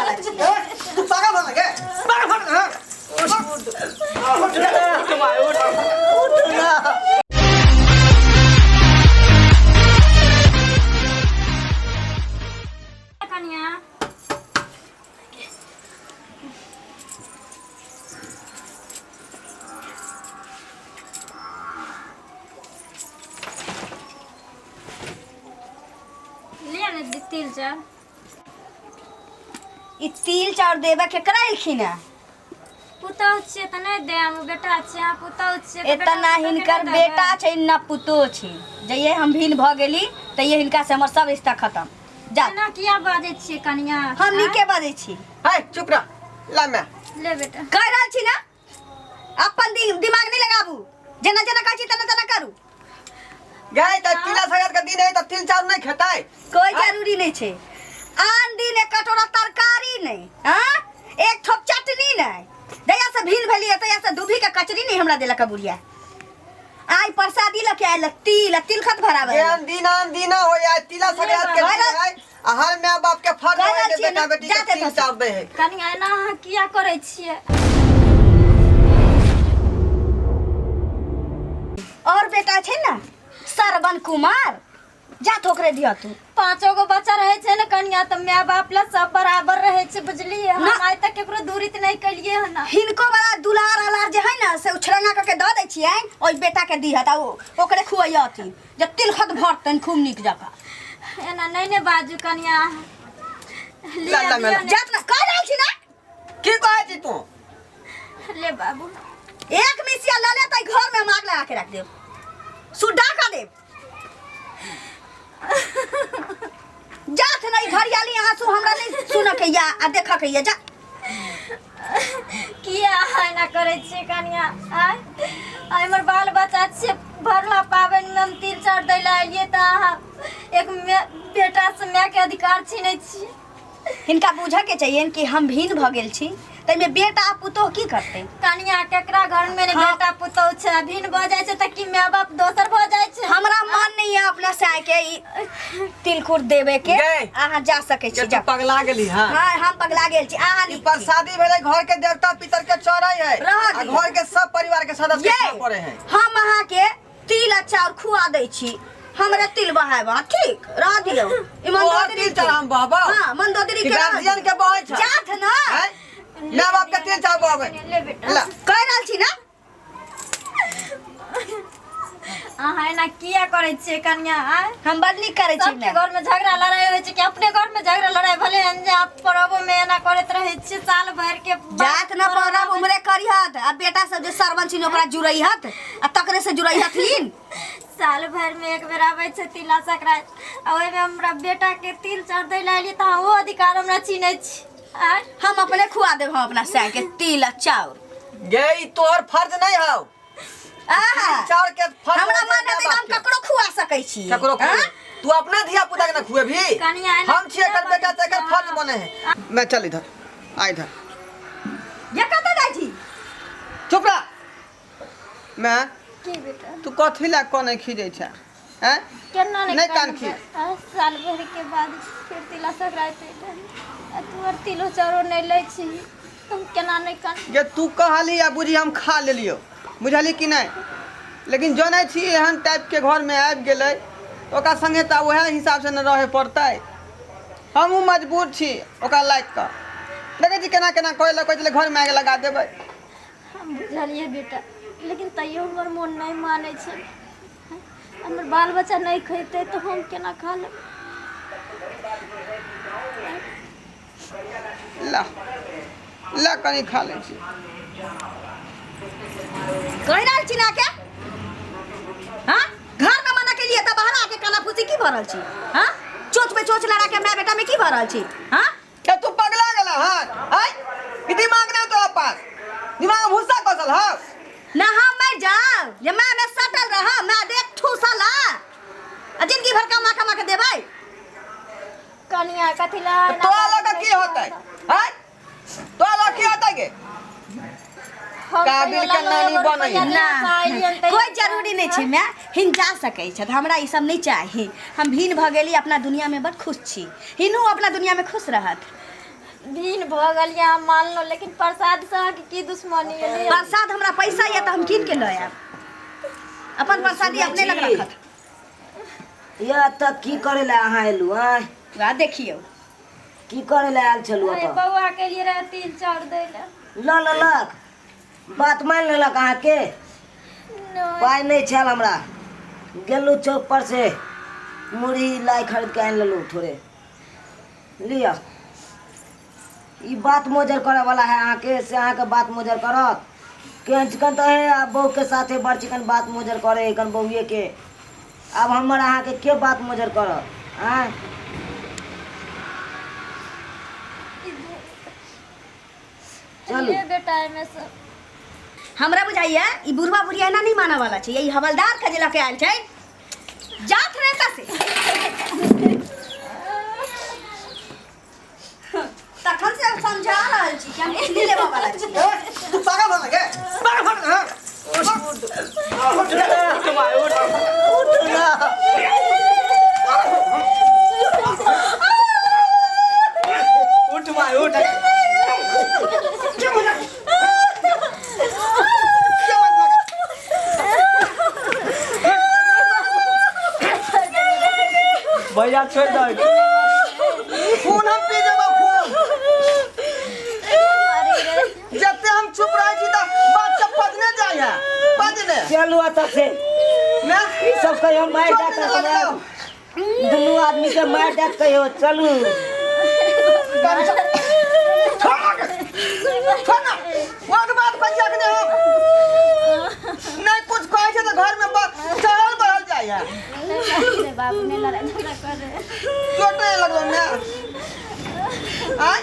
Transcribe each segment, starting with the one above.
वाला तू पागल बन गए पागल बन उठ ना कन्या ले ने तिल चाउर ई तिल चाउर देबे केकरा एलखिन है पुतौ छे त नै दे हम बेटा छे आ पुतौ छे एतना हिनकर बेटा छै न पुतो छै जइए हम भिन भ गेली तइए हिनका से हमर सब रिश्ता खत्म जा ना किया बाजे छे कन्या हम नीके बाजै छी हाय चुप रह ला मैं ले बेटा कह रहल छी ना अपन दिमाग नहीं लगाबू जना जना कहै छी तना तना करू गए त तिला सगात का दिन है त तिल चाउर नहीं खेताई कोई जरूरी नहीं छे आन दिन एक कटोरा तरकारी नहीं हां एक ठोप चटनी नहीं दया से भिन भेली तया से दूभी के कचरी नहीं हमरा देलक बुढ़िया आई प्रसादी लके आइल तिल खत भरावे आन दिन हो या तिला सगात के दिन है हर मां बाप के फर्ज है कि बेटा बेटी के तिल चाउर दे है कन्या ना किया करे छिए और बेटा छे ना सरवन कुमार जा ठोकरे दिया तू पांचो गो बच्चा रहे छे न कन्या त माय बाप ला सब बराबर रहे छे बुझली हम आज तक केकरो दूरी त नहीं कलिए ह ना हिनको बड़ा दुलार अलार जे है ना से उछरंगा करके द दै छियै ओइ बेटा के दिह त ओकरे खुआयती जे तिल खत भरतन खूब निक जका एना नहीं ने बाजू कन्या जात ना कह रहल छी ना की कहै छी तू ले बाबू एक मिसिया ल ले तई घर में मार लगा के रख दे सुडा का दे जात नहीं घरियाली आंसू हमरा नहीं सुन के या आ देख के या जा किया है ना करे छे कन्या आय हमर बाल बच्चा छे भरला पावन में हम तिल चाउर दै ला आइए त एक बेटा से माय के अधिकार छीने छी हिनका बुझा के चाहिए कि हम भिन भ गेल छी तै में बेटा पुतो की करते कन्या केकरा घर में बेटा पुतो छे भिन भ जाय छे त कि माय बाप दोसर भ जाय छे हमरा मन नहीं है अपना से के तिलकुट देवे के आहा जा सके छी जा पगला गेली हां हां हम पगला गेल छी आहा ई पर शादी भेले घर के देवता पितर के चढ़ाई है आ घर के सब परिवार के सदस्य के पड़े हैं हम आहा के तिल चाउर खुआ दै छी हमरा तिल बहाबा ठीक रह दियो ईमानदारी तिल हम बाबा हां मंदोदरी के गार्जियन के बहै छ जात ना माय बाप के तिल चाउर बहाबे ले बेटा ला कह रहल छी ना आहा ना किया करे छे कन्या हम बड़ नी करे छी सबके घर में झगड़ा लड़ाई होय छे कि अपने घर में झगड़ा लड़ाई भले आप परब में ना करत रहे छे साल भर के जात ना परब उमरे करिहत आ बेटा सब जे सरवन छी ओकरा जुरैहत आ तकरे से जुरैहथिन साल भर में एक बेर आवे छे तिला संक्रांत आ ओय में हमरा बेटा के तिल चाउर दै लाली त वो अधिकार हमरा छीने छी हम अपने खुआ देब हम अपना से के तिल चाउर गे ई तोहर फर्ज नहीं हौ आहा चाउर के फर्ज हमरा माने त हम ककरो खुआ सकै छी ककरो तू अपना धिया पुता के ना खुएबी हम छिए कर बेटा तेकर फर्ज बने है मैं चल इधर आ इधर ये कत जाई छी चुप रह मैं की बेटा तू कथि ला कोने खिजै छ हैं केना नहीं कान खी साल भर के बाद फिर तिला संक्रांत आ तू और तिलो चाउर नहीं लै छी तुम केना नहीं कान ये तू कहली या बुझी हम खा लेलियो बुझली कि नहीं लेकिन जनै छी एहन टाइप के घर में आबि गेलै ओका संगे त वह हिसाब से न रहे पड़तै हमहू मजबूर छी ओका लायक का देखे छी केना केना कहला कहले घर में आगे लगा देबै हम बुझलिए बेटा लेकिन तैयो हमर मन नहीं माने छे हमर बाल बच्चा नहीं खैते तो हम केना खा ले ला ला कनी खा ले छी कह रहल छी ना के हां घर में मना के लिए त बाहर आके काना फूसी की भरल छी हां चोच पे चोच लड़ा के मैं बेटा में की भरल छी हां क्या तू पगला गेला हां आई ई दिमाग नहीं तोरा पास दिमाग भूसा कसल हां ना हम मर जाओ जे मैं में सटल रहा मैं देख ठूसला आ जिंदगी भर कमा के देबै कनिया कथिला तो लगा की होतै हैं तो लगा की होतै गे काबिल के नानी बनै ना कोई जरूरी नहीं छै मैं हिन जा सकै छ हमरा ई सब नहीं चाही हम भिन भ गेली अपना दुनिया में बड़ खुश छी हिनू अपना दुनिया में खुश रहत भीन भ गेल या मान लो, लेकिन प्रसाद से अहाँके की दुश्मनी है? प्रसाद हमरा पैसा या तो हम कीन के ले आब। अपन प्रसादी अपने लग रखत। या तक की करे ला अहाँ एलू हैं? वह देखियो की करे ला आयल छलू अरे अपन? बउआ के लिए रहे 3-4 दै ला। ललक बात मान लेलक अहाँ के? नहीं। पाई नहीं छल हमरा। गेलू चौक पर से मुरही लाई खरीद के आन लेलू थोड़े। लिया ई बात मोजर करे वाला है अहाँ के, से अहाँ के बात मोजर करत केहन चिकन तो है। अब बहू के साथे बड़ चिकन बात मोजर करे कन बहुए के। अब हमर अहाँ के बात मोजर करत हैं? चलू ये बेटा है में सब। हमरा बुझाइए ई बुढ़वा बुढ़िया ना नहीं माना वाला छै। यही हवलदार के जे लके आयल छै जात रहता से तखन से समझा रहल छी कि हम इसलिए लेबा वाला छी। तू पागल हो गए? पागल हो गए? उठ माय उठ। भैया छोड़ दो। खून हम पी जब खून जते हम चुप रहे छी त बात सब पजने जाय पजने। चलू अतः से मैं ई सब कहियो मार डाट दुनू आदमी के मार डाट कहियो। चलू नहीं कुछ कहे छे तो घर में चढ़ल बढ़ल जाय नहीं बाबू ने लड़ाई झगड़ा कर रहे। चोट नहीं लगलो मैं आय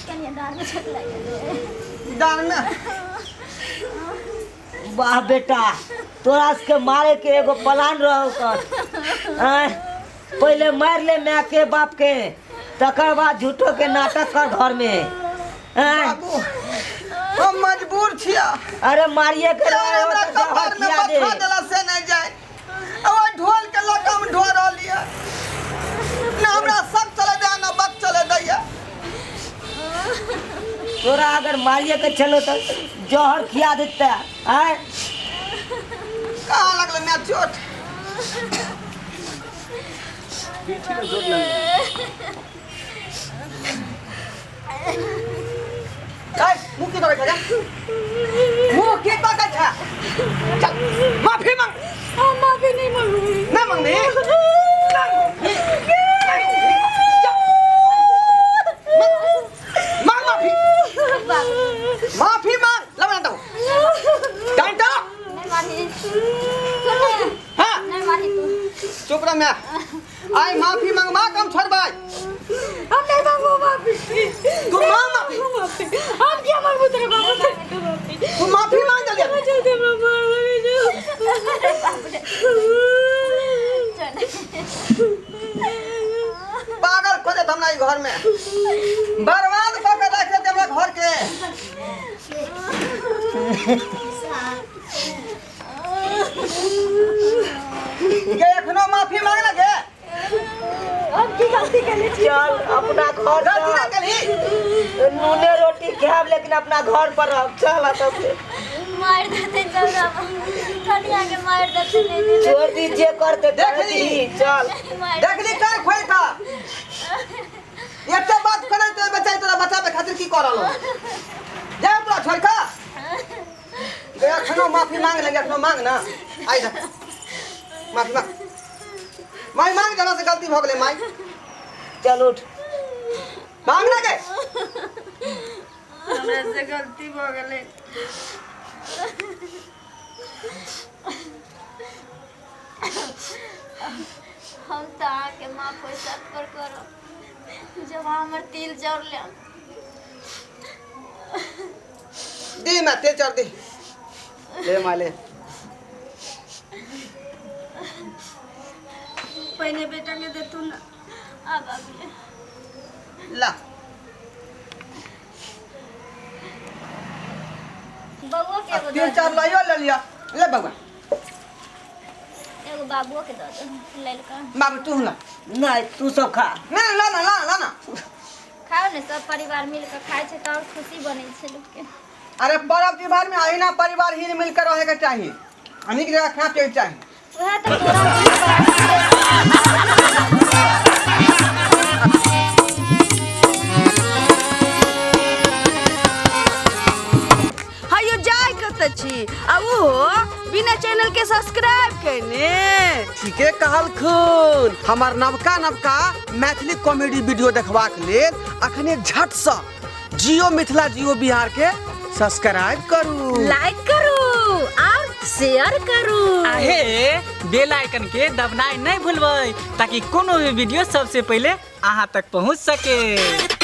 कन्या दान में झगड़ा कर रहे। दान में वाह बेटा, तोरा के मारे के एगो प्लान रहो कर। पहले मार ले माँ के बाप के, तकर बाद झूठो के नाटक कर घर में। बाबू हम मजबूर छिया। अरे मारिए के रहो हमरा तो जहर कपार में खिया दे। बथा देला से नहीं जाए। अब ढोल के लगम ढो रहलिए ना हमरा सब चले दे ना बक चले दैया। तोरा अगर मारिए के चलो तो जहर खिया देता है। कहाँ लगल मैं चोट? मुँह की पकड़ मुँह की पकड़ चल माफी मांग। हम माफी नहीं मांगूंगी। ना मांगनी मांग माफी। माफी मांग लबना तो डांटो नहीं मानी। सुन हाँ नहीं मानी तू। चुप रह मैं आई माफी मांग मां कम छोड़ भाई। हम नहीं मांगो माफी। तू मांग माफी। हम क्या मांगो तेरे बाबू से? तू माफी मांग जल्दी। जल्दी बाबू पागल खोजे हमरा घर में बर्बाद करके रख दे हमरा घर के। ये एखनो माफी मांग लगे। हम की गलती कर ली? चल अपना घर गलती ना जा। करी। नूने रोटी खाब लेकिन अपना घर पर रह। चल अतः से मार देते जल्दा कन्या के मार देते नहीं छोड़ दीजिए करते देख देख ली। ली। चल देख ली कर खोल का एते बात करे तो बचाई तोरा बचावे खातिर की करलो जा तोरा छोड़ का। गया एखनो माफी मांग लगे। एखनो मांग ना आई जा माफी मांग। माई मांग जना से गलती हो गेले माई। चल उठ मांग ना के हमरा से गलती हो गेले। हम तो आके माफ हो सब कर करो जब हमर तिल जोड़ ले। दी मैं तेल चढ़ दी ले माले। पहले बेटा के दे तू ना। अब अभी ला बउआ के एगो तेल चढ़ लियो ले लिया ले बउआ। एगो बाबुओ के दे दे ललका। बाबू तू ना नहीं तू सब खा। ना ला ना ला ला ना खाओ ने सब परिवार मिल के खाए छे तो और खुशी बने छे लोग के। अरे पर्व त्योहार में अहिना परिवार ही मिल कर रहे के चाहिए, अनेक जगह खा पिए के चाहिए। वह तो तोरा हायो जाय कत छी आ वो बिना चैनल के सब्सक्राइब करने। ठीके कहल खून। हमार नवका मैथिली कॉमेडी वीडियो देखबाक लेल अखने झट से जियो मिथिला जियो बिहार के सब्सक्राइब करू, लाइक करू और शेयर करू। आहे बेल आइकन के दबनाई नहीं भूलबै ताकि कोनो भी वीडियो सबसे पहले अहाँ तक पहुँच सके।